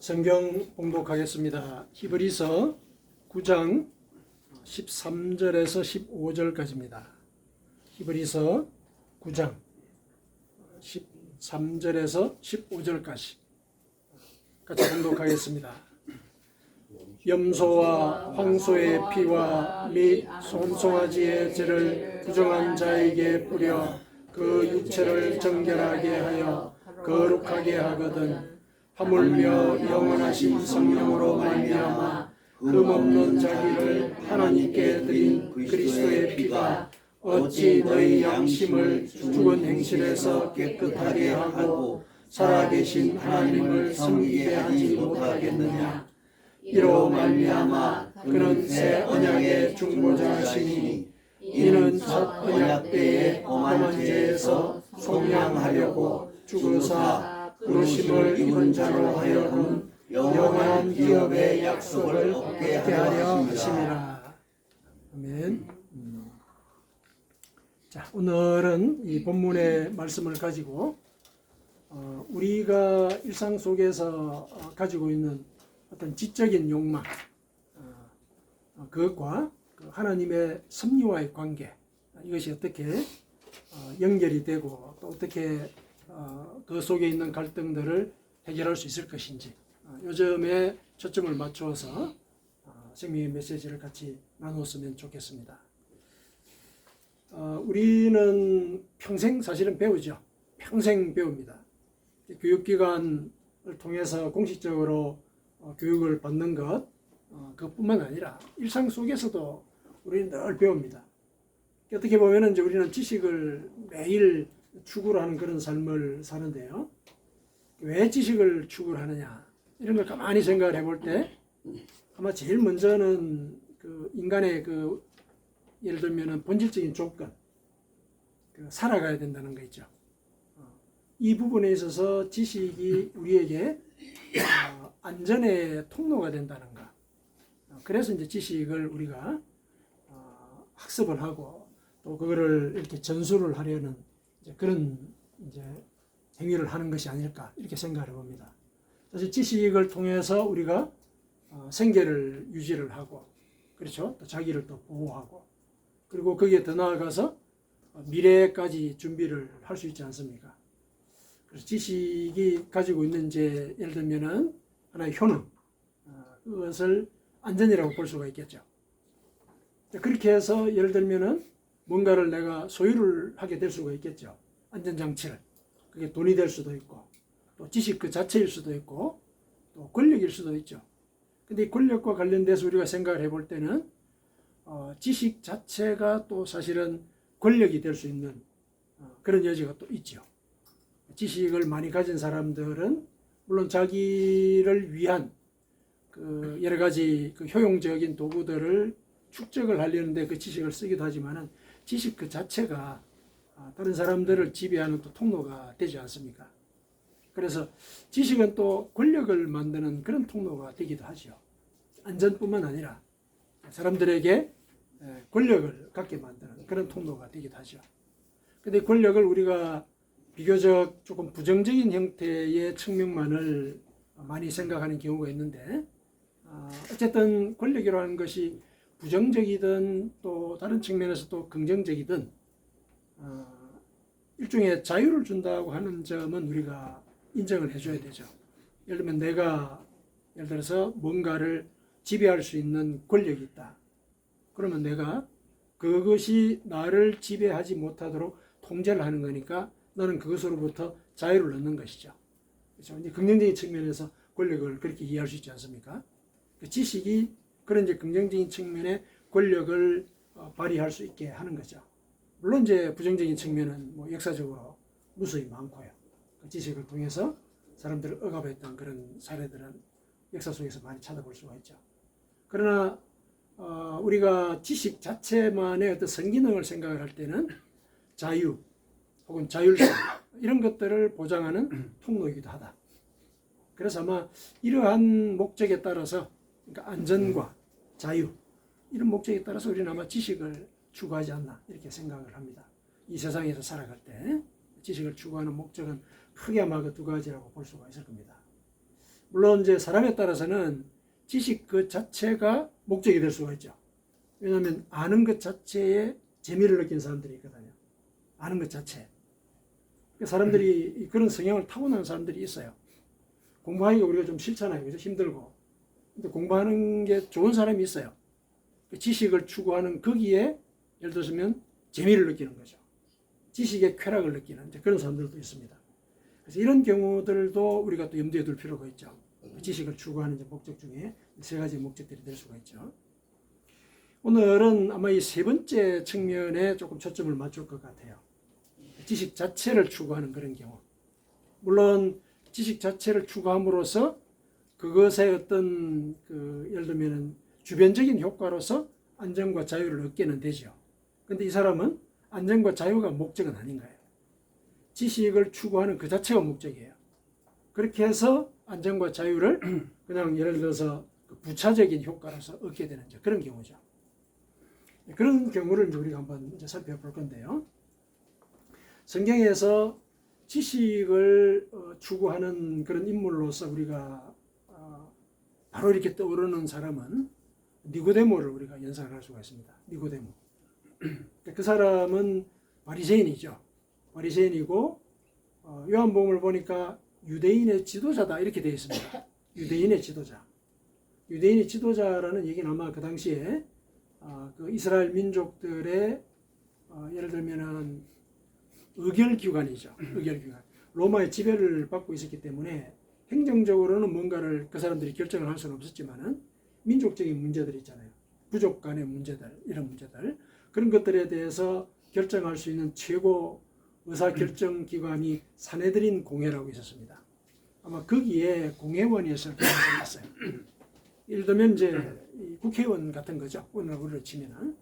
성경 봉독하겠습니다. 히브리서 9장 13절에서 15절까지입니다. 히브리서 9장 13절에서 15절까지 같이 봉독하겠습니다. 염소와 황소의 피와 및 손송아지의 죄를 부정한 자에게 뿌려 그 육체를 정결하게 하여 거룩하게 하거든 하물며 영원하신 성령으로 말미암아 흠없는 자기를 하나님께 드린 그리스도의 피가 어찌 너희 양심을 죽은 행실에서 깨끗하게 하고 살아계신 하나님을 섬기게 하지 못하겠느냐. 이로 말미암아 그는 새 언약의 중보자시니 이는 첫 언약 때의 험한 죄에서 속량하려고 죽으사 부르심을 입은 자로 하여금 영원한 기업의 약속을 얻게 하려 하심이라. 아멘. 자, 오늘은 이 본문의 말씀을 가지고 우리가 일상 속에서 가지고 있는 어떤 지적인 욕망, 그것과 하나님의 섭리와의 관계, 이것이 어떻게 연결이 되고 또 어떻게 그 속에 있는 갈등들을 해결할 수 있을 것인지 요즘에 초점을 맞추어서 생명의 메시지를 같이 나누었으면 좋겠습니다. 우리는 평생 사실은 배우죠. 평생 배웁니다. 교육기관을 통해서 공식적으로 교육을 받는 것, 그것뿐만 아니라 일상 속에서도 우리는 늘 배웁니다. 어떻게 보면 이제 우리는 지식을 매일 추구를 하는 그런 삶을 사는데요. 왜 지식을 추구를 하느냐, 이런 걸 가만히 생각을 해볼 때 아마 제일 먼저는 그 인간의 예를 들면 본질적인 조건, 살아가야 된다는 거 있죠. 이 부분에 있어서 지식이 우리에게 안전의 통로가 된다는 거. 그래서 이제 지식을 우리가 학습을 하고 또 그거를 이렇게 전수를 하려는 그런 이제 행위를 하는 것이 아닐까, 이렇게 생각을 해봅니다. 사실 지식을 통해서 우리가 생계를 유지를 하고, 그렇죠? 또 자기를 또 보호하고, 그리고 거기에 더 나아가서 미래까지 준비를 할 수 있지 않습니까? 그래서 지식이 가지고 있는 이제 예를 들면은 하나의 효능, 그것을 안전이라고 볼 수가 있겠죠. 그렇게 해서 예를 들면은 뭔가를 내가 소유를 하게 될 수가 있겠죠. 안전장치를. 그게 돈이 될 수도 있고, 또 지식 그 자체일 수도 있고, 또 권력일 수도 있죠. 근데 이 권력과 관련돼서 우리가 생각을 해볼 때는 지식 자체가 또 사실은 권력이 될 수 있는 그런 여지가 또 있죠. 지식을 많이 가진 사람들은 물론 자기를 위한 그 여러 가지 그 효용적인 도구들을 축적을 하려는데 그 지식을 쓰기도 하지만은 지식 그 자체가 다른 사람들을 지배하는 또 통로가 되지 않습니까? 그래서 지식은 또 권력을 만드는 그런 통로가 되기도 하죠. 안전뿐만 아니라 사람들에게 권력을 갖게 만드는 그런 통로가 되기도 하죠. 근데 권력을 우리가 비교적 조금 부정적인 형태의 측면만을 많이 생각하는 경우가 있는데, 어쨌든 권력이라는 것이 부정적이든 또 다른 측면에서 또 긍정적이든 일종의 자유를 준다고 하는 점은 우리가 인정을 해줘야 되죠. 예를 들면 내가 예를 들어서 뭔가를 지배할 수 있는 권력이 있다. 그러면 내가 그것이 나를 지배하지 못하도록 통제를 하는 거니까 너는 그것으로부터 자유를 얻는 것이죠. 그렇죠? 이제 긍정적인 측면에서 권력을 그렇게 이해할 수 있지 않습니까? 그 지식이 그런 이제 긍정적인 측면의 권력을 발휘할 수 있게 하는 거죠. 물론 이제 부정적인 측면은 뭐 역사적으로 무수히 많고요. 그 지식을 통해서 사람들을 억압했던 그런 사례들은 역사 속에서 많이 찾아볼 수가 있죠. 그러나 우리가 지식 자체만의 어떤 성기능을 생각을 할 때는 자유 혹은 자율성 이런 것들을 보장하는 통로이기도 하다. 그래서 아마 이러한 목적에 따라서, 그러니까 안전과 자유 이런 목적에 따라서 우리는 아마 지식을 추구하지 않나, 이렇게 생각을 합니다. 이 세상에서 살아갈 때 지식을 추구하는 목적은 크게 아마 그 두 가지라고 볼 수가 있을 겁니다. 물론 이제 사람에 따라서는 지식 그 자체가 목적이 될 수가 있죠. 왜냐하면 아는 것 자체에 재미를 느끼는 사람들이 있거든요. 아는 것 자체. 사람들이 그런 성향을 타고나는 사람들이 있어요. 공부하기가 우리가 좀 싫잖아요. 그래서 힘들고. 근데 공부하는 게 좋은 사람이 있어요. 그 지식을 추구하는 거기에 예를 들면 재미를 느끼는 거죠. 지식의 쾌락을 느끼는 그런 사람들도 있습니다. 그래서 이런 경우들도 우리가 또 염두에 둘 필요가 있죠. 지식을 추구하는 목적 중에 세 가지 목적들이 될 수가 있죠. 오늘은 아마 이 세 번째 측면에 조금 초점을 맞출 것 같아요. 지식 자체를 추구하는 그런 경우. 물론 지식 자체를 추구함으로써 그것의 어떤 예를 들면 주변적인 효과로서 안정과 자유를 얻게는 되죠. 근데 이 사람은 안정과 자유가 목적은 아닌 거예요. 지식을 추구하는 그 자체가 목적이에요. 그렇게 해서 안정과 자유를 그냥 예를 들어서 부차적인 효과로서 얻게 되는 그런 경우죠. 그런 경우를 이제 우리가 한번 이제 살펴볼 건데요. 성경에서 지식을 추구하는 그런 인물로서 우리가 바로 이렇게 떠오르는 사람은 니고데모를 우리가 연상을 할 수가 있습니다. 니고데모. 그 사람은 바리새인이죠. 바리새인이고 요한복음을 보니까 유대인의 지도자다 이렇게 되어 있습니다. 유대인의 지도자. 유대인의 지도자라는 얘기는 아마 그 당시에 그 이스라엘 민족들의 예를 들면은 의결기관이죠. 의결기관. 로마의 지배를 받고 있었기 때문에 행정적으로는 뭔가를 그 사람들이 결정을 할 수는 없었지만은 민족적인 문제들 있잖아요. 부족 간의 문제들, 이런 문제들. 그런 것들에 대해서 결정할 수 있는 최고 의사결정기관이 사내드린 공회라고 있었습니다. 아마 거기에 공회원이었을 가능성이 있어요. 예를 들면 이제 국회의원 같은 거죠. 오늘로 치면은.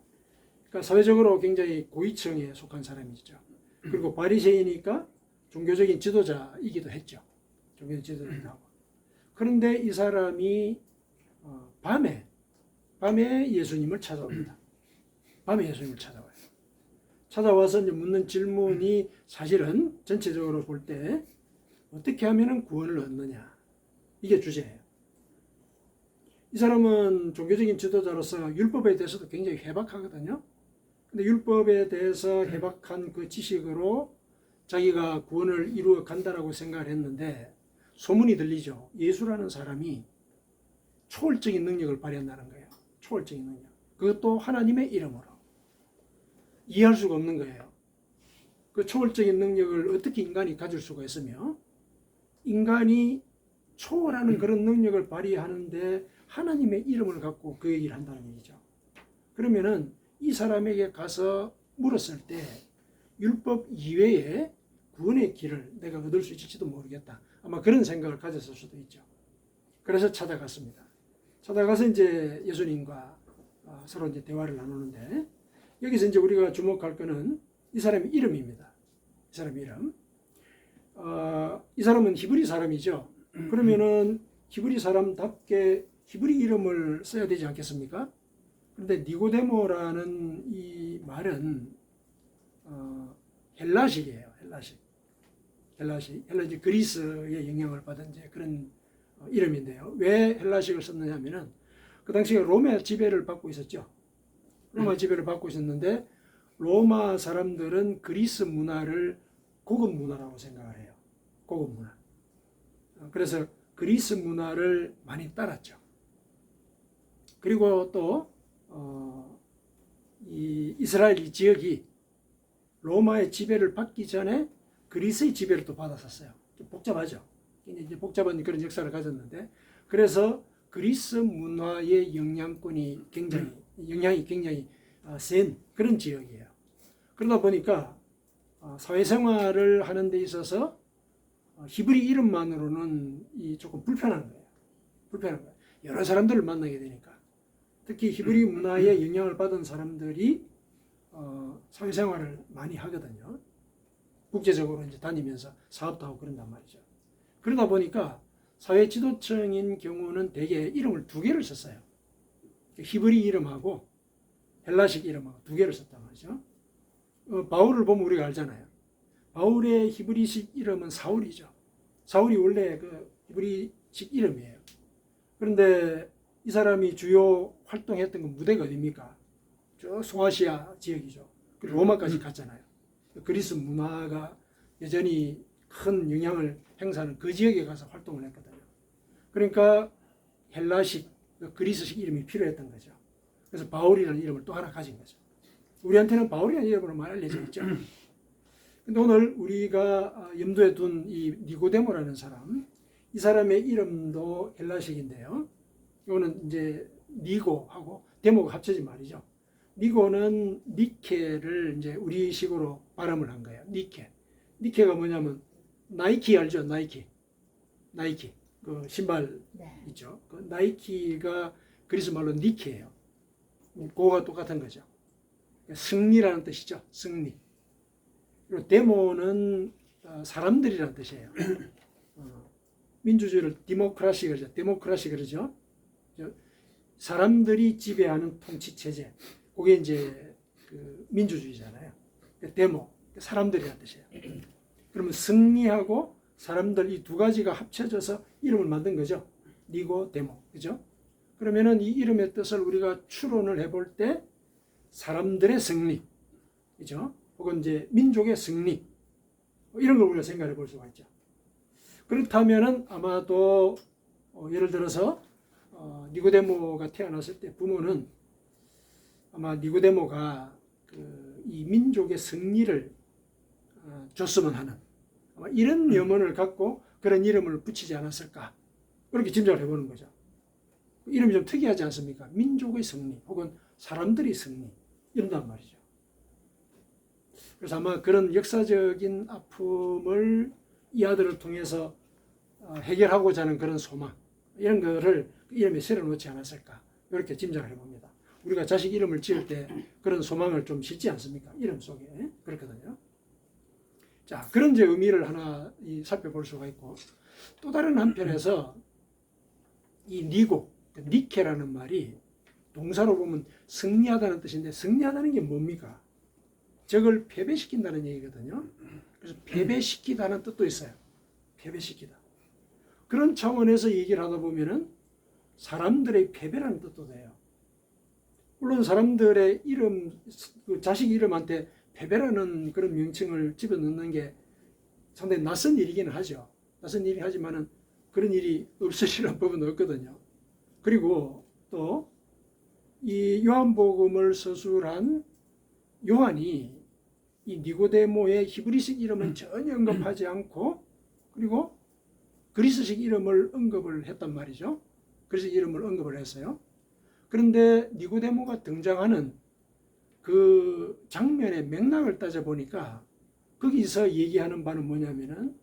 그러니까 사회적으로 굉장히 고위층에 속한 사람이죠. 그리고 바리새이니까 종교적인 지도자이기도 했죠. 종교적인 지도자이기도 하고. 그런데 이 사람이 밤에 예수님을 찾아옵니다. 밤에 예수님을 찾아와요. 찾아와서 이제 묻는 질문이 사실은 전체적으로 볼 때 어떻게 하면 구원을 얻느냐. 이게 주제예요. 이 사람은 종교적인 지도자로서 율법에 대해서도 굉장히 해박하거든요. 근데 율법에 대해서 해박한 그 지식으로 자기가 구원을 이루어 간다라고 생각을 했는데 소문이 들리죠. 예수라는 사람이 초월적인 능력을 발휘한다는 거예요. 초월적인 능력. 그것도 하나님의 이름으로. 이해할 수가 없는 거예요. 그 초월적인 능력을 어떻게 인간이 가질 수가 있으며 인간이 초월하는 그런 능력을 발휘하는데 하나님의 이름을 갖고 그 얘기를 한다는 얘기죠. 그러면은 이 사람에게 가서 물었을 때 율법 이외에 구원의 길을 내가 얻을 수 있을지도 모르겠다. 아마 그런 생각을 가졌을 수도 있죠. 그래서 찾아갔습니다. 찾아가서 이제 예수님과 서로 이제 대화를 나누는데 여기서 이제 우리가 주목할 거는 이 사람의 이름입니다. 이 사람 이름. 이 사람은 히브리 사람이죠. 그러면은 히브리 사람답게 히브리 이름을 써야 되지 않겠습니까? 그런데 니고데모라는 이 말은 헬라식이에요. 헬라식 그리스의 영향을 받은 이제 그런 이름인데요. 왜 헬라식을 썼느냐 하면은 그 당시에 로마 지배를 받고 있었죠. 로마 지배를 받고 있었는데 로마 사람들은 그리스 문화를 고급 문화라고 생각을 해요. 고급 문화. 그래서 그리스 문화를 많이 따랐죠. 그리고 또 이 이스라엘 이 지역이 로마의 지배를 받기 전에 그리스의 지배를 또 받았었어요. 좀 복잡하죠. 이제 복잡한 그런 역사를 가졌는데 그래서 그리스 문화의 영향이 굉장히 센 그런 지역이에요. 그러다 보니까 사회생활을 하는 데 있어서 히브리 이름만으로는 조금 불편한 거예요. 여러 사람들을 만나게 되니까. 특히 히브리 문화의 영향을 받은 사람들이 사회생활을 많이 하거든요. 국제적으로 이제 다니면서 사업도 하고 그런단 말이죠. 그러다 보니까 사회 지도층인 경우는 대개 이름을 두 개를 썼어요. 히브리 이름하고 헬라식 이름하고 두 개를 썼단 말이죠. 바울을 보면 우리가 알잖아요. 바울의 히브리식 이름은 사울이죠. 사울이 원래 그 히브리 이름이에요. 그런데 이 사람이 주요 활동했던 건 무대가 어디입니까? 저 소아시아 지역이죠. 그리고 로마까지 갔잖아요. 그리스 문화가 여전히 큰 영향을 행사하는 그 지역에 가서 활동을 했거든요. 그러니까 헬라식, 그리스식 이름이 필요했던 거죠. 그래서 바울이라는 이름을 또 하나 가진 거죠. 우리한테는 바울이라는 이름으로만 알려져 있죠. 근데 오늘 우리가 염두에 둔 이 니고데모라는 사람, 이 사람의 이름도 헬라식인데요. 이거는 이제 니고하고 데모가 합쳐진 말이죠. 니고는 니케를 이제 우리식으로 발음을 한 거예요. 니케. 니케가 뭐냐면 나이키 알죠? 나이키. 그 신발 네. 있죠. 그 나이키가 그리스 말로 니케예요. 그거가 똑같은 거죠. 승리라는 뜻이죠. 승리. 그리고 데모는 사람들이라는 뜻이에요. 민주주의를 디모크라시 그러죠. 데모크라시 그러죠. 사람들이 지배하는 통치 체제. 그게 이제 그 민주주의잖아요. 데모, 사람들이라는 뜻이에요. 그러면 승리하고 사람들 이 두 가지가 합쳐져서 이름을 만든 거죠. 니고데모, 그죠? 그러면은 이 이름의 뜻을 우리가 추론을 해볼 때 사람들의 승리, 그죠? 혹은 이제 민족의 승리 이런 걸 우리가 생각해 볼 수가 있죠. 그렇다면은 아마도 예를 들어서 니고데모가 태어났을 때 부모는 아마 니고데모가 이 민족의 승리를 줬으면 하는 아마 이런 염원을 갖고 그런 이름을 붙이지 않았을까 그렇게 짐작을 해보는 거죠. 이름이 좀 특이하지 않습니까? 민족의 승리 혹은 사람들의 승리 이런단 말이죠. 그래서 아마 그런 역사적인 아픔을 이 아들을 통해서 해결하고자 하는 그런 소망 이런 거를 이름에 실어 놓지 않았을까 이렇게 짐작을 해봅니다. 우리가 자식 이름을 지을 때 그런 소망을 좀 싣지 않습니까? 이름 속에 그렇거든요. 자, 그런 이제 의미를 하나 살펴볼 수가 있고 또 다른 한편에서 이 니고, 니케라는 말이 동사로 보면 승리하다는 뜻인데 승리하다는 게 뭡니까? 적을 패배시킨다는 얘기거든요. 그래서 패배시키다는 뜻도 있어요. 패배시키다. 그런 차원에서 얘기를 하다 보면은 사람들의 패배라는 뜻도 돼요. 물론 사람들의 이름, 그 자식 이름한테 패배라는 그런 명칭을 집어넣는 게 상당히 낯선 일이기는 하죠. 낯선 일이 하지만은 그런 일이 없으시라는 법은 없거든요. 그리고 또 이 요한복음을 서술한 요한이 이 니고데모의 히브리식 이름은 전혀 언급하지 않고 그리고 그리스식 이름을 언급을 했단 말이죠. 그래서 이름을 언급을 했어요. 그런데 니고데모가 등장하는 그 장면의 맥락을 따져보니까 거기서 얘기하는 바는 뭐냐면은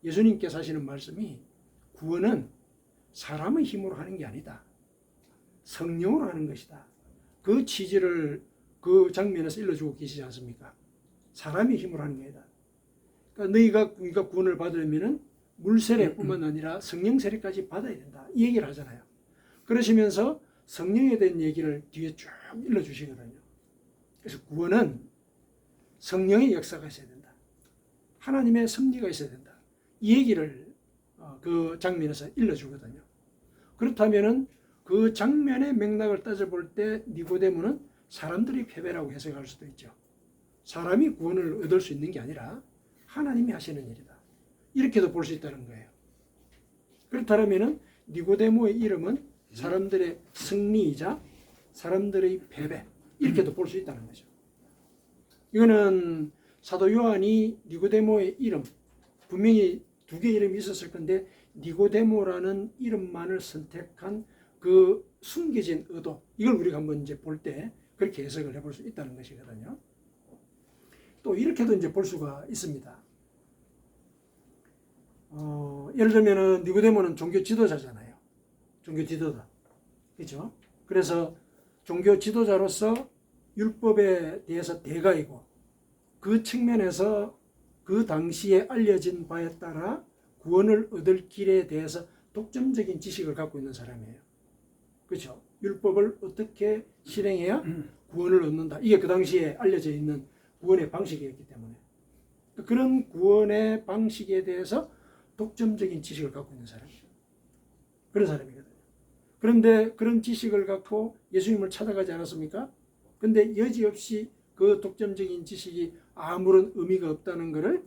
예수님께서 하시는 말씀이 구원은 사람의 힘으로 하는 게 아니다. 성령으로 하는 것이다. 그 취지를 그 장면에서 일러주고 계시지 않습니까? 사람의 힘으로 하는 게 아니다. 그러니까 너희가 구원을 받으려면은 물 세례뿐만 아니라 성령 세례까지 받아야 된다. 이 얘기를 하잖아요. 그러시면서 성령에 대한 얘기를 뒤에 쭉 일러주시거든요. 그래서 구원은 성령의 역사가 있어야 된다. 하나님의 섭리가 있어야 된다. 이 얘기를 그 장면에서 일러주거든요. 그렇다면은 그 장면의 맥락을 따져볼 때 니고데모는 사람들이 패배라고 해석할 수도 있죠. 사람이 구원을 얻을 수 있는 게 아니라 하나님이 하시는 일이다. 이렇게도 볼 수 있다는 거예요. 그렇다면은 니고데모의 이름은 사람들의 승리이자 사람들의 패배 이렇게도 볼 수 있다는 거죠. 이거는 사도 요한이 니고데모의 이름 분명히 두 개의 이름이 있었을 건데 니고데모라는 이름만을 선택한 그 숨겨진 의도 이걸 우리가 한번 이제 볼 때 그렇게 해석을 해볼 수 있다는 것이거든요. 또 이렇게도 이제 볼 수가 있습니다. 예를 들면은 니고데모는 종교 지도자잖아요. 종교 지도자, 그렇죠? 그래서 종교 지도자로서 율법에 대해서 대가이고 그 측면에서 그 당시에 알려진 바에 따라 구원을 얻을 길에 대해서 독점적인 지식을 갖고 있는 사람이에요. 그렇죠? 율법을 어떻게 실행해야 구원을 얻는다. 이게 그 당시에 알려져 있는 구원의 방식이었기 때문에 그런 구원의 방식에 대해서 독점적인 지식을 갖고 있는 사람이에요. 그런 사람이거든요. 그런데 그런 지식을 갖고 예수님을 찾아가지 않았습니까? 근데 여지없이 그 독점적인 지식이 아무런 의미가 없다는 것을,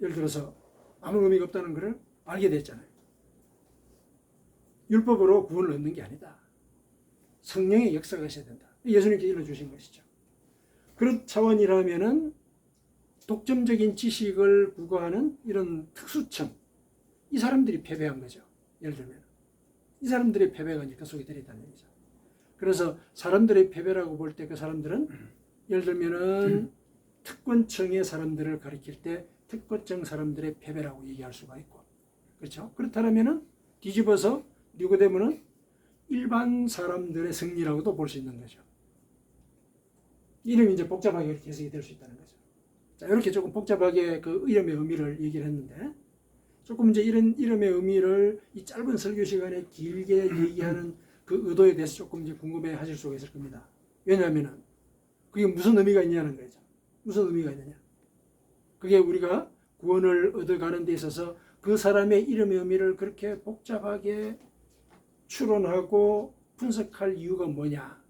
예를 들어서 아무 의미가 없다는 것을 알게 됐잖아요. 율법으로 구원을 얻는 게 아니다. 성령의 역사가 있어야 된다. 예수님께서 일러주신 것이죠. 그런 차원이라면은 독점적인 지식을 구가하는 이런 특수층, 이 사람들이 패배한 거죠. 예를 들면 이 사람들의 패배가 이제 그 속에 들어있다는 얘기죠. 그래서 사람들의 패배라고 볼 때 그 사람들은 예를 들면은 특권층의 사람들을 가리킬 때 특권층 사람들의 패배라고 얘기할 수가 있고, 그렇죠? 그렇다면은 뒤집어서 니고데모는 일반 사람들의 승리라고도 볼 수 있는 거죠. 이름이 이제 복잡하게 이렇게 해석이 될 수 있다는 거죠. 자, 이렇게 조금 복잡하게 그 이름의 의미를 얘기를 했는데, 조금 이제 이런 이름의 의미를 이 짧은 설교 시간에 길게 얘기하는 그 의도에 대해서 조금 이제 궁금해 하실 수가 있을 겁니다. 왜냐하면은 그게 무슨 의미가 있냐는 거죠. 무슨 의미가 있느냐. 그게 우리가 구원을 얻어가는 데 있어서 그 사람의 이름의 의미를 그렇게 복잡하게 추론하고 분석할 이유가 뭐냐.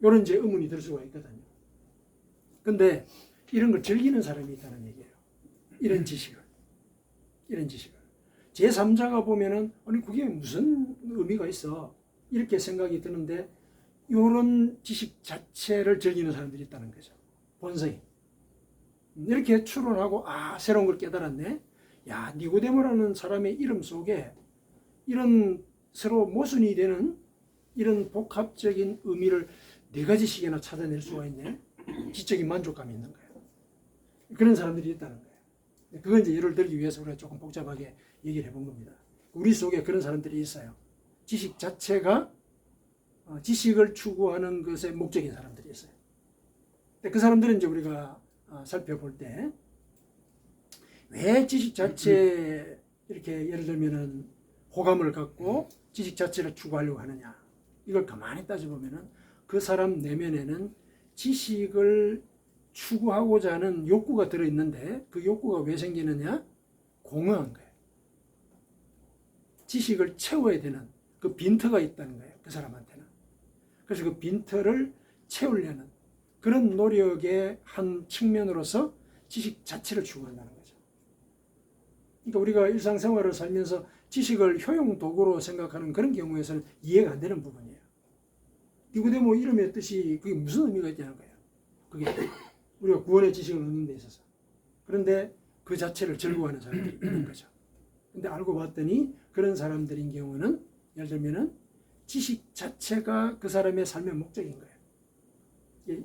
이런 이제 의문이 들 수가 있거든요. 근데 이런 걸 즐기는 사람이 있다는 얘기예요. 이런 지식을. 제3자가 보면은, 아니, 그게 무슨 의미가 있어. 이렇게 생각이 드는데, 이런 지식 자체를 즐기는 사람들이 있다는 거죠. 본성이. 이렇게 추론하고, 아, 새로운 걸 깨달았네. 야, 니고데모라는 사람의 이름 속에 이런 서로 모순이 되는 이런 복합적인 의미를 4가지씩이나 찾아낼 수가 있네. 지적인 만족감이 있는 거예요. 그런 사람들이 있다는 거예요. 그건 이제 예를 들기 위해서 우리가 조금 복잡하게 얘기를 해본 겁니다. 우리 속에 그런 사람들이 있어요. 지식 자체가 지식을 추구하는 것의 목적인 사람들이 있어요. 그 사람들은 이제 우리가 살펴볼 때 왜 지식 자체에 이렇게 예를 들면은 호감을 갖고 지식 자체를 추구하려고 하느냐. 이걸 가만히 따져보면은 그 사람 내면에는 지식을 추구하고자 하는 욕구가 들어있는데, 그 욕구가 왜 생기느냐? 공허한 거예요. 지식을 채워야 되는 그 빈터가 있다는 거예요. 그 사람한테는. 그래서 그 빈터를 채우려는 그런 노력의 한 측면으로서 지식 자체를 추구한다는 거죠. 그러니까 우리가 일상생활을 살면서 지식을 효용 도구로 생각하는 그런 경우에서는 이해가 안 되는 부분이에요. 니고데모 이름의 뜻이 그게 무슨 의미가 있냐는 거예요. 그게 우리가 구원의 지식을 얻는 데 있어서. 그런데 그 자체를 즐거워하는 사람들이 있는 거죠. 근데 알고 봤더니 그런 사람들인 경우는 예를 들면은 지식 자체가 그 사람의 삶의 목적인 거예요.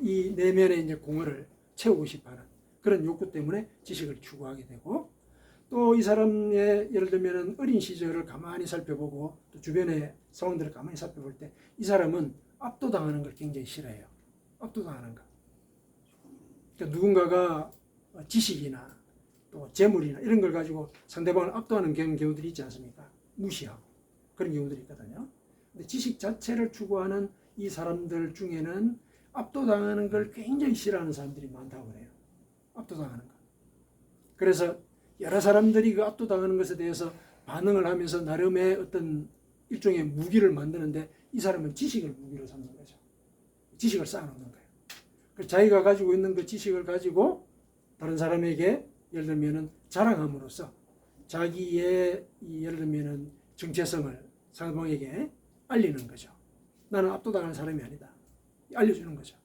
이 내면의 이제 공허를 채우고 싶어 하는 그런 욕구 때문에 지식을 추구하게 되고, 또 이 사람의 예를 들면은 어린 시절을 가만히 살펴보고 또 주변의 상황들을 가만히 살펴볼 때 이 사람은 압도당하는 걸 굉장히 싫어해요. 압도당하는 거. 그러니까 누군가가 지식이나 또 재물이나 이런 걸 가지고 상대방을 압도하는 경우들이 있지 않습니까? 무시하고 그런 경우들이 있거든요. 근데 지식 자체를 추구하는 이 사람들 중에는 압도당하는 걸 굉장히 싫어하는 사람들이 많다고 그래요. 압도당하는 거. 그래서 여러 사람들이 그 압도당하는 것에 대해서 반응을 하면서 나름의 어떤 일종의 무기를 만드는데, 이 사람은 지식을 무기로 삼는 거죠. 지식을 쌓아놓는 거예요. 자기가 가지고 있는 그 지식을 가지고 다른 사람에게 예를 들면은 자랑함으로써 자기의 예를 들면은 정체성을 상대방에게 알리는 거죠. 나는 압도당하는 사람이 아니다. 알려주는 거죠.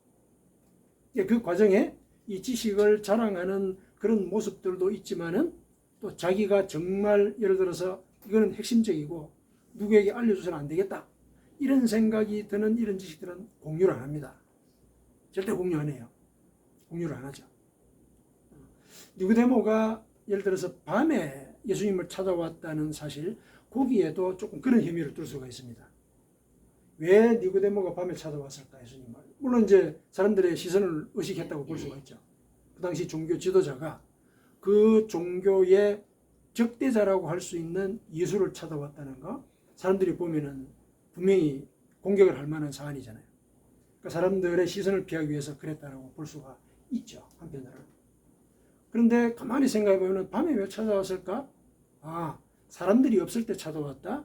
그 과정에 이 지식을 자랑하는 그런 모습들도 있지만은 또 자기가 정말 예를 들어서 이거는 핵심적이고 누구에게 알려줘서는 안 되겠다. 이런 생각이 드는 이런 지식들은 공유를 안 합니다. 절대 공유 안 해요. 공유를 안 하죠. 니고데모가 예를 들어서 밤에 예수님을 찾아왔다는 사실, 거기에도 조금 그런 혐의를 둘 수가 있습니다. 왜 니고데모가 밤에 찾아왔을까, 예수님을? 물론 이제 사람들의 시선을 의식했다고 볼 수가 있죠. 그 당시 종교 지도자가 그 종교의 적대자라고 할 수 있는 예수를 찾아왔다는 거, 사람들이 보면은 분명히 공격을 할 만한 사안이잖아요. 그러니까 사람들의 시선을 피하기 위해서 그랬다고 볼 수가 있죠, 한편으로는. 그런데 가만히 생각해 보면 밤에 왜 찾아왔을까? 아, 사람들이 없을 때 찾아왔다?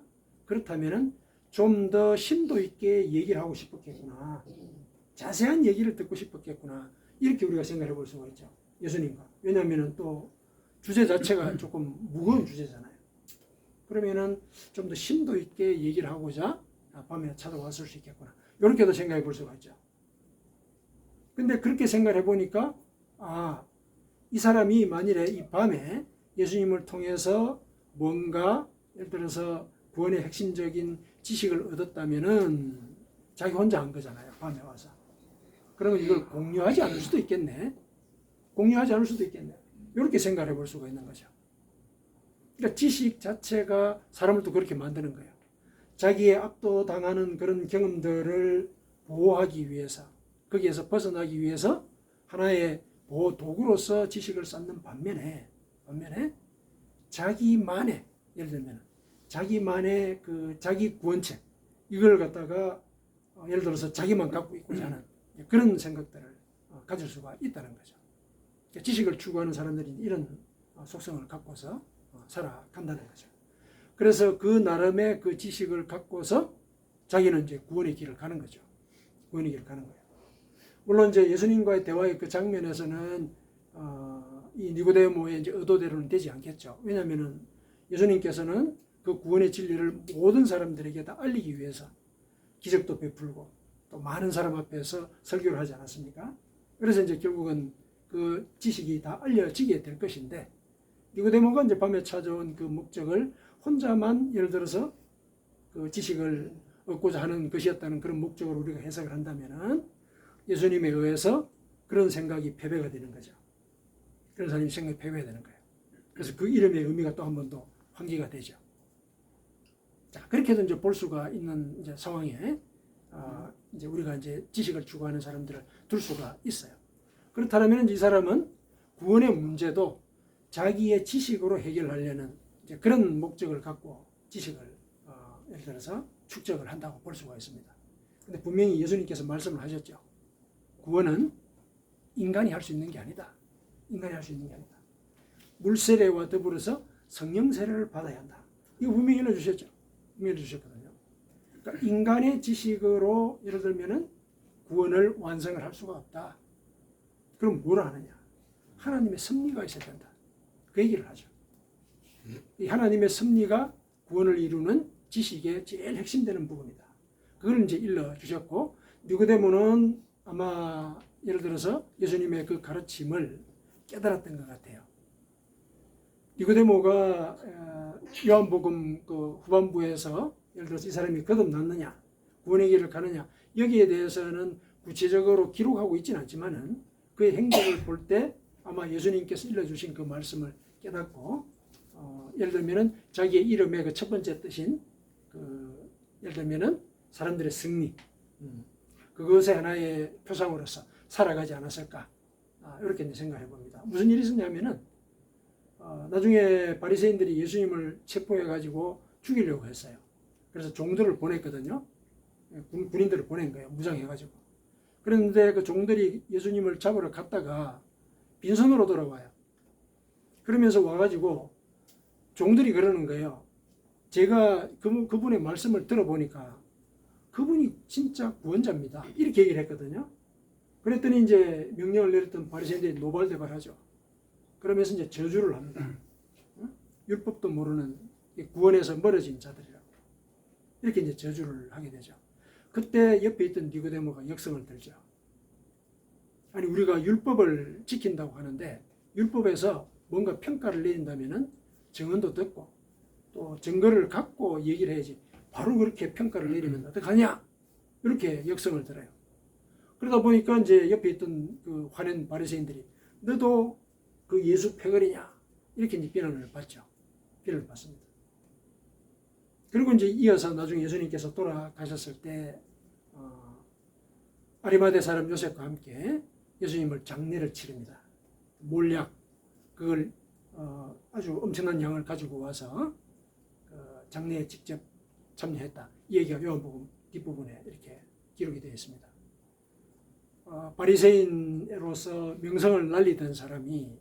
그렇다면은 좀 더 심도 있게 얘기를 하고 싶었겠구나. 자세한 얘기를 듣고 싶었겠구나. 이렇게 우리가 생각해 볼 수가 있죠. 예수님과. 왜냐하면 또 주제 자체가 조금 무거운 주제잖아요. 그러면은 좀 더 심도 있게 얘기를 하고자 밤에 찾아왔을 수 있겠구나. 이렇게도 생각해 볼 수가 있죠. 근데 그렇게 생각해 보니까 이 사람이 만일에 이 밤에 예수님을 통해서 뭔가 예를 들어서 구원의 핵심적인 지식을 얻었다면은 자기 혼자 한 거잖아요. 밤에 와서. 그러면 이걸 공유하지 않을 수도 있겠네. 공유하지 않을 수도 있겠네. 이렇게 생각해 볼 수가 있는 거죠. 그러니까 지식 자체가 사람을 또 그렇게 만드는 거예요. 자기의 압도당하는 그런 경험들을 보호하기 위해서, 거기에서 벗어나기 위해서 하나의 보호 도구로서 지식을 쌓는 반면에 자기만의, 예를 들면 자기만의 그 자기 구원책, 이걸 갖다가 예를 들어서 자기만 갖고 있고자 하는 그런 생각들을 가질 수가 있다는 거죠. 지식을 추구하는 사람들이 이런 속성을 갖고서 살아간다는 거죠. 그래서 그 나름의 그 지식을 갖고서 자기는 이제 구원의 길을 가는 거죠. 구원의 길을 가는 거예요. 물론 이제 예수님과의 대화의 그 장면에서는 이 니고데모의 이제 의도대로는 되지 않겠죠. 왜냐하면은 예수님께서는 그 구원의 진리를 모든 사람들에게 다 알리기 위해서 기적도 베풀고 또 많은 사람 앞에서 설교를 하지 않았습니까? 그래서 이제 결국은 그 지식이 다 알려지게 될 것인데, 니고데모가 이제 밤에 찾아온 그 목적을 혼자만 예를 들어서 그 지식을 얻고자 하는 것이었다는 그런 목적으로 우리가 해석을 한다면은 예수님에 의해서 그런 생각이 패배가 되는 거죠. 그런 사람이 생각이 패배가 되는 거예요. 그래서 그 이름의 의미가 또 한 번 더 환기가 되죠. 자, 그렇게도 이제 볼 수가 있는 이제 상황에 이제 우리가 이제 지식을 추구하는 사람들을 둘 수가 있어요. 그렇다면 이 사람은 구원의 문제도 자기의 지식으로 해결하려는 이제 그런 목적을 갖고 지식을 예를 들어서 축적을 한다고 볼 수가 있습니다. 근데 분명히 예수님께서 말씀을 하셨죠. 구원은 인간이 할 수 있는 게 아니다. 인간이 할 수 있는 게 아니다. 물세례와 더불어서 성령 세례를 받아야 한다. 이거 분명히 일러주셨죠. 분명히 일러주셨거든요. 그러니까 인간의 지식으로 예를 들면은 구원을 완성을 할 수가 없다. 그럼 뭘 하느냐? 하나님의 섭리가 있어야 된다. 그 얘기를 하죠. 이 하나님의 섭리가 구원을 이루는 지식의 제일 핵심되는 부분이다. 그걸 이제 일러주셨고, 니고데모는 아마 예를 들어서 예수님의 그 가르침을 깨달았던 것 같아요. 니고데모가 요한복음 그 후반부에서 예를 들어서 이 사람이 거듭났느냐, 구원의 길을 가느냐, 여기에 대해서는 구체적으로 기록하고 있지는 않지만은 그의 행적을 볼 때 아마 예수님께서 일러주신 그 말씀을 깨닫고 예를 들면은 자기의 이름의 그 첫 번째 뜻인 그 예를 들면은 사람들의 승리, 그것의 하나의 표상으로서 살아가지 않았을까, 이렇게 이제 생각해 봅니다. 무슨 일이 있었냐면은 나중에 바리새인들이 예수님을 체포해 가지고 죽이려고 했어요. 그래서 종들을 보냈거든요. 군인들을 보낸 거예요. 무장해 가지고. 그런데 그 종들이 예수님을 잡으러 갔다가 빈손으로 돌아와요. 그러면서 와가지고 종들이 그러는 거예요. 제가 그분의 말씀을 들어보니까 그분이 진짜 구원자입니다. 이렇게 얘기를 했거든요. 그랬더니 이제 명령을 내렸던 바리새인들이 노발대발하죠. 그러면서 이제 저주를 합니다. 율법도 모르는 구원에서 멀어진 자들이라고. 이렇게 이제 저주를 하게 되죠. 그때 옆에 있던 니고데모가 역성을 들죠. 아니, 우리가 율법을 지킨다고 하는데 율법에서 뭔가 평가를 내린다면은 증언도 듣고 또 증거를 갖고 얘기를 해야지, 바로 그렇게 평가를 내리면 어떡하냐, 이렇게 역성을 들어요. 그러다 보니까 이제 옆에 있던 그 화낸 바리새인들이 너도 그 예수 패거리냐, 이렇게 이제 비난을 받죠. 비난을 받습니다. 그리고 이제 이어서 나중에 예수님께서 돌아가셨을 때 아리마대 사람 요셉과 함께 예수님을 장례를 치릅니다. 몰약, 그걸 아주 엄청난 양을 가지고 와서 장례에 직접 참여했다. 이 얘기가 요한복음 뒷부분에 이렇게 기록이 되어 있습니다. 바리새인으로서 명성을 날리던 사람이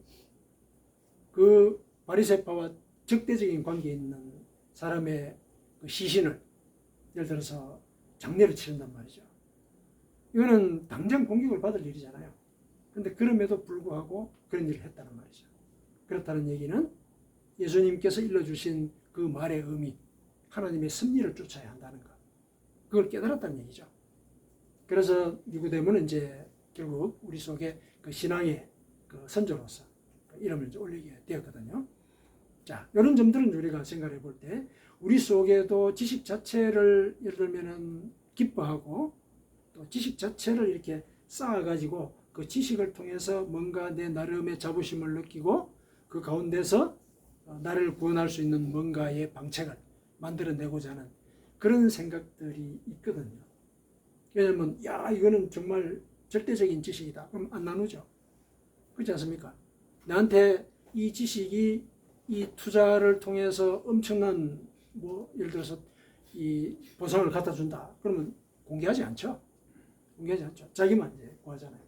그 바리새파와 적대적인 관계에 있는 사람의 그 시신을 예를 들어서 장례를 치른단 말이죠. 이거는 당장 공격을 받을 일이잖아요. 그런데 그럼에도 불구하고 그런 일을 했다는 말이죠. 그렇다는 얘기는 예수님께서 일러주신 그 말의 의미, 하나님의 섭리를 쫓아야 한다는 것, 그걸 깨달았다는 얘기죠. 그래서 니고데모는 이제 결국 우리 속에 그 신앙의 그 선조로서 그 이름을 이제 올리게 되었거든요. 자, 이런 점들은 우리가 생각해 볼 때 우리 속에도 지식 자체를 예를 들면은 기뻐하고 또 지식 자체를 이렇게 쌓아가지고 그 지식을 통해서 뭔가 내 나름의 자부심을 느끼고 그 가운데서 나를 구원할 수 있는 뭔가의 방책을 만들어내고자 하는 그런 생각들이 있거든요. 왜냐하면 야 이거는 정말 절대적인 지식이다. 그럼 안 나누죠. 그렇지 않습니까? 나한테 이 지식이 이 투자를 통해서 엄청난 뭐 예를 들어서 이 보상을 갖다 준다. 그러면 공개하지 않죠. 공개하지 않죠. 자기만 이제 구하잖아요.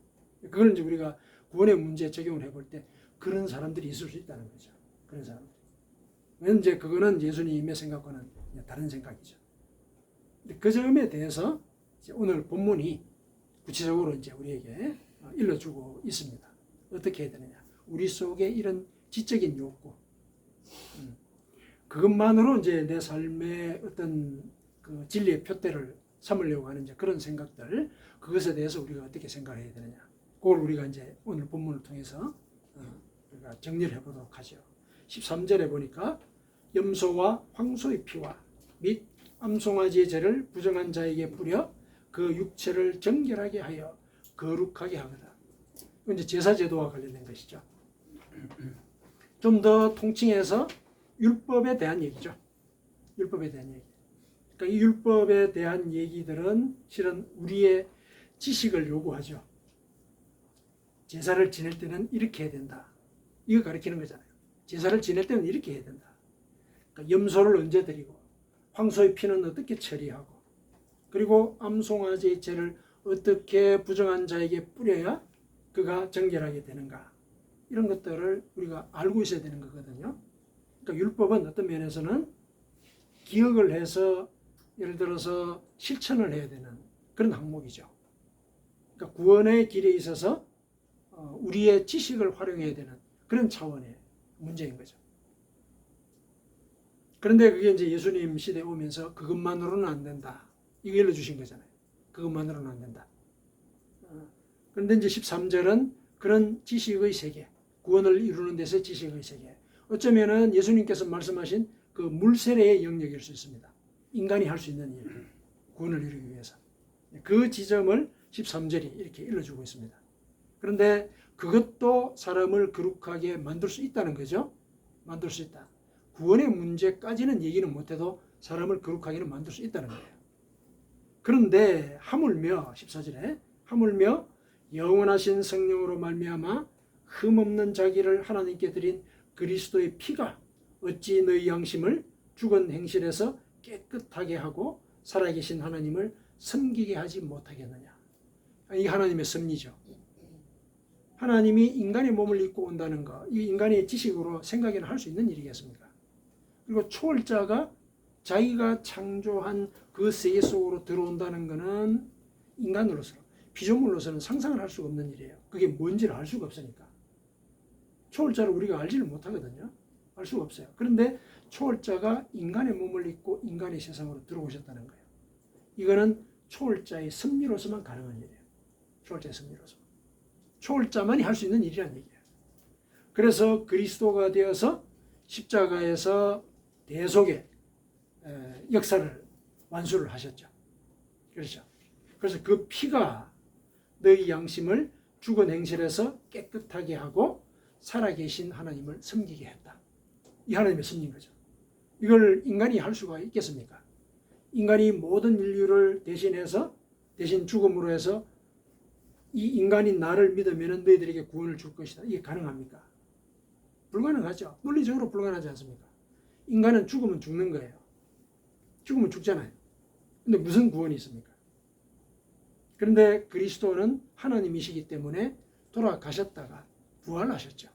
그걸 이제 우리가 구원의 문제에 적용을 해볼 때 그런 사람들이 있을 수 있다는 거죠. 그런 사람들. 왜냐면 이제 그거는 예수님의 생각과는 다른 생각이죠. 그 점에 대해서 이제 오늘 본문이 구체적으로 이제 우리에게 일러주고 있습니다. 어떻게 해야 되느냐? 우리 속에 이런 지적인 욕구, 그것만으로 이제 내 삶의 어떤 그 진리의 표대를 삼으려고 하는 이제 그런 생각들, 그것에 대해서 우리가 어떻게 생각해야 되느냐? 그걸 우리가 이제 오늘 본문을 통해서 우리가 정리를 해보도록 하죠. 13절에 보니까 염소와 황소의 피와 및 암송아지의 죄를 부정한 자에게 뿌려 그 육체를 정결하게 하여 거룩하게 하거다. 이제 제사제도와 관련된 것이죠. 좀 더 통칭해서 율법에 대한 얘기죠. 율법에 대한 얘기. 그러니까 이 율법에 대한 얘기들은 실은 우리의 지식을 요구하죠. 제사를 지낼 때는 이렇게 해야 된다. 이거 가르치는 거잖아요. 제사를 지낼 때는 이렇게 해야 된다. 그러니까 염소를 언제 드리고 황소의 피는 어떻게 처리하고 그리고 암송아지의 죄를 어떻게 부정한 자에게 뿌려야 그가 정결하게 되는가. 이런 것들을 우리가 알고 있어야 되는 거거든요. 그러니까 율법은 어떤 면에서는 기억을 해서 예를 들어서 실천을 해야 되는 그런 항목이죠. 그러니까 구원의 길에 있어서 우리의 지식을 활용해야 되는 그런 차원의 문제인 거죠. 그런데 그게 이제 예수님 시대에 오면서 그것만으로는 안 된다. 이거 일러주신 거잖아요. 그것만으로는 안 된다. 그런데 이제 13절은 그런 지식의 세계, 구원을 이루는 데서 지식의 세계. 어쩌면은 예수님께서 말씀하신 그 물세례의 영역일 수 있습니다. 인간이 할 수 있는 일, 구원을 이루기 위해서. 그 지점을 13절이 이렇게 일러주고 있습니다. 그런데 그것도 사람을 거룩하게 만들 수 있다는 거죠. 만들 수 있다. 구원의 문제까지는 얘기는 못해도 사람을 거룩하게는 만들 수 있다는 거예요. 그런데 하물며 14절에 하물며 영원하신 성령으로 말미암아 흠없는 자기를 하나님께 드린 그리스도의 피가 어찌 너희 양심을 죽은 행실에서 깨끗하게 하고 살아계신 하나님을 섬기게 하지 못하겠느냐. 이 하나님의 섭리죠. 하나님이 인간의 몸을 입고 온다는 것, 이 인간의 지식으로 생각이나 할 수 있는 일이겠습니까? 그리고 초월자가 자기가 창조한 그 세계 속으로 들어온다는 것은 인간으로서, 피조물로서는 상상을 할 수가 없는 일이에요. 그게 뭔지를 알 수가 없으니까. 초월자를 우리가 알지를 못하거든요. 알 수가 없어요. 그런데 초월자가 인간의 몸을 입고 인간의 세상으로 들어오셨다는 거예요. 이거는 초월자의 섭리로서만 가능한 일이에요. 초월자의 섭리로서. 초월자만이 할 수 있는 일이란 얘기예요. 그래서 그리스도가 되어서 십자가에서 대속의 역사를 완수를 하셨죠. 그렇죠. 그래서 그 피가 너희 양심을 죽은 행실에서 깨끗하게 하고 살아계신 하나님을 섬기게 했다. 이 하나님의 섭리인 거죠. 이걸 인간이 할 수가 있겠습니까? 인간이 모든 인류를 대신 죽음으로 해서 이 인간인 나를 믿으면 너희들에게 구원을 줄 것이다. 이게 가능합니까? 불가능하죠. 논리적으로 불가능하지 않습니까? 인간은 죽으면 죽는 거예요. 죽으면 죽잖아요. 근데 무슨 구원이 있습니까? 그런데 그리스도는 하나님이시기 때문에 돌아가셨다가 부활하셨죠.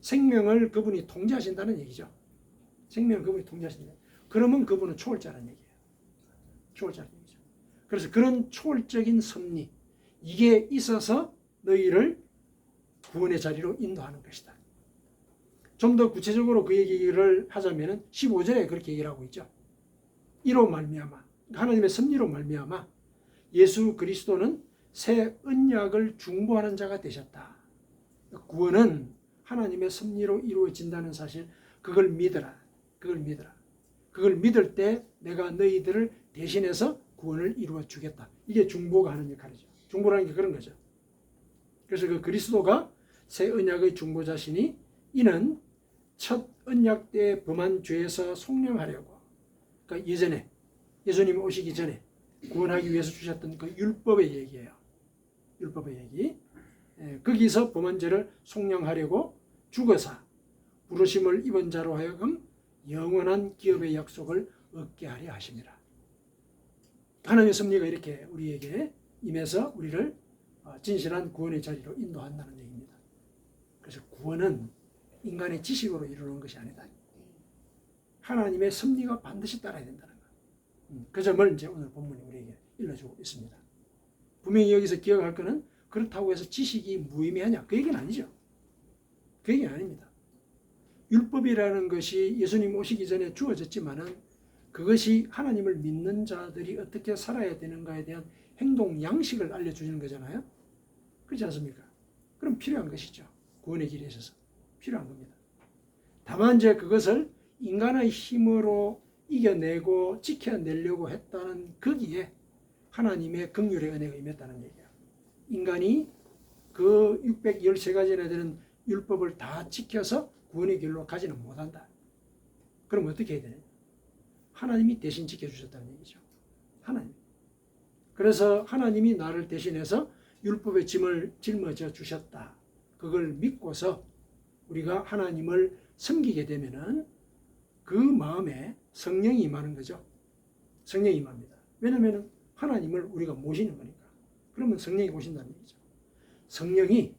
생명을 그분이 통제하신다는 얘기죠. 생명을 그분이 통제하신다. 그러면 그분은 초월자라는 얘기예요. 초월자라는 얘기죠. 그래서 그런 초월적인 섭리, 이게 있어서 너희를 구원의 자리로 인도하는 것이다. 좀 더 구체적으로 그 얘기를 하자면 15절에 그렇게 얘기를 하고 있죠. 이로 말미암아, 하나님의 섭리로 말미암아 예수 그리스도는 새 언약을 중보하는 자가 되셨다. 구원은 하나님의 섭리로 이루어진다는 사실, 그걸 믿어라. 그걸 믿어라. 그걸 믿을 때 내가 너희들을 대신해서 구원을 이루어 주겠다. 이게 중보가 하는 역할이죠. 중보라는 게 그런 거죠. 그래서 그 그리스도가 새 언약의 중보자시니 이는 첫 언약 때 범한 죄에서 속량하려고, 그러니까 예전에 예수님이 오시기 전에 구원하기 위해서 주셨던 그 율법의 얘기예요. 율법의 얘기. 거기서 범한 죄를 속량하려고 죽어서 부르심을 입은 자로 하여금 영원한 기업의 약속을 얻게 하려 하심이라. 하나님의 섭리가 이렇게 우리에게 임해서 우리를 진실한 구원의 자리로 인도한다는 얘기입니다. 그래서 구원은 인간의 지식으로 이루는 것이 아니다. 하나님의 섭리가 반드시 따라야 된다는 것. 그 점을 이제 오늘 본문이 우리에게 일러주고 있습니다. 분명히 여기서 기억할 것은 그렇다고 해서 지식이 무의미하냐, 그 얘기는 아니죠. 그 얘기는 아닙니다. 율법이라는 것이 예수님 오시기 전에 주어졌지만은 그것이 하나님을 믿는 자들이 어떻게 살아야 되는가에 대한 행동 양식을 알려주는 거잖아요. 그렇지 않습니까? 그럼 필요한 것이죠. 구원의 길에 있어서 필요한 겁니다. 다만 이제 그것을 인간의 힘으로 이겨내고 지켜내려고 했다는 거기에 하나님의 긍휼의 은혜가 임했다는 얘기예요. 인간이 그 613가지나 되는 율법을 다 지켜서 구원의 길로 가지는 못한다. 그럼 어떻게 해야 되냐? 하나님이 대신 지켜주셨다는 얘기죠. 하나님. 그래서 하나님이 나를 대신해서 율법의 짐을 짊어져 주셨다. 그걸 믿고서 우리가 하나님을 섬기게 되면은 그 마음에 성령이 임하는 거죠. 성령이 임합니다. 왜냐하면 하나님을 우리가 모시는 거니까. 그러면 성령이 오신다는 얘기죠. 성령이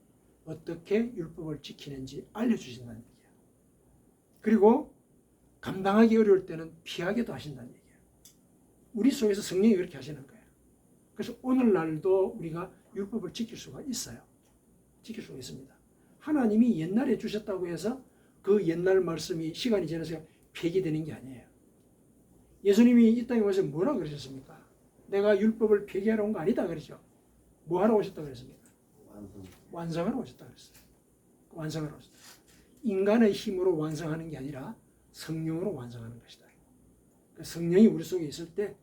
어떻게 율법을 지키는지 알려주신다는 얘기예요. 그리고 감당하기 어려울 때는 피하게도 하신다는 얘기예요. 우리 속에서 성령이 그렇게 하시는 거예요. 그래서 오늘날도 우리가 율법을 지킬 수가 있어요. 지킬 수가 있습니다. 하나님이 옛날에 주셨다고 해서 그 옛날 말씀이 시간이 지나서 폐기되는 게 아니에요. 예수님이 이 땅에 와서 뭐라 그러셨습니까? 내가 율법을 폐기하러 온 거 아니다 그러죠. 뭐 하러 오셨다고 그랬습니까? 완성하러 오셨다 그랬어요. 완성하러 오셨다. 인간의 힘으로 완성하는 게 아니라 성령으로 완성하는 것이다. 성령이 우리 속에 있을 때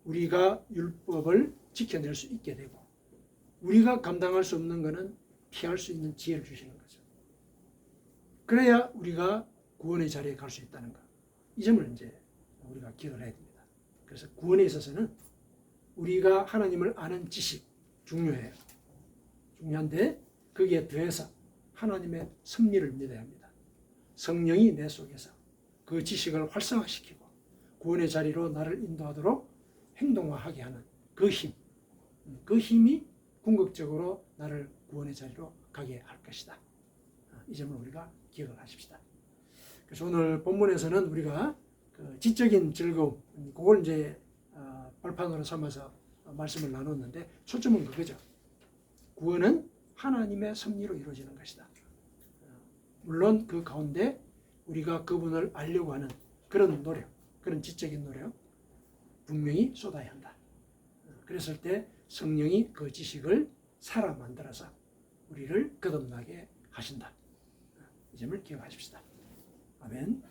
우리가 율법을 지켜낼 수 있게 되고, 우리가 감당할 수 없는 것은 피할 수 있는 지혜를 주시는 거죠. 그래야 우리가 구원의 자리에 갈 수 있다는 것. 이 점을 이제 우리가 기억을 해야 됩니다. 그래서 구원에 있어서는 우리가 하나님을 아는 지식 중요해요. 중요한데 거기에 더해서 하나님의 섭리를 믿어야 합니다. 성령이 내 속에서 그 지식을 활성화시키고 구원의 자리로 나를 인도하도록 행동화하게 하는 그 힘, 그 힘이 궁극적으로 나를 구원의 자리로 가게 할 것이다. 이 점을 우리가 기억을 하십시다. 그래서 오늘 본문에서는 우리가 그 지적인 즐거움, 그걸 이제 발판으로 삼아서 말씀을 나눴는데 초점은 그거죠. 구원은 하나님의 섭리로 이루어지는 것이다. 물론 그 가운데 우리가 그분을 알려고 하는 그런 노력, 그런 지적인 노력 분명히 쏟아야 한다. 그랬을 때 성령이 그 지식을 살아 만들어서 우리를 거듭나게 하신다. 이 점을 기억하십시다. 아멘.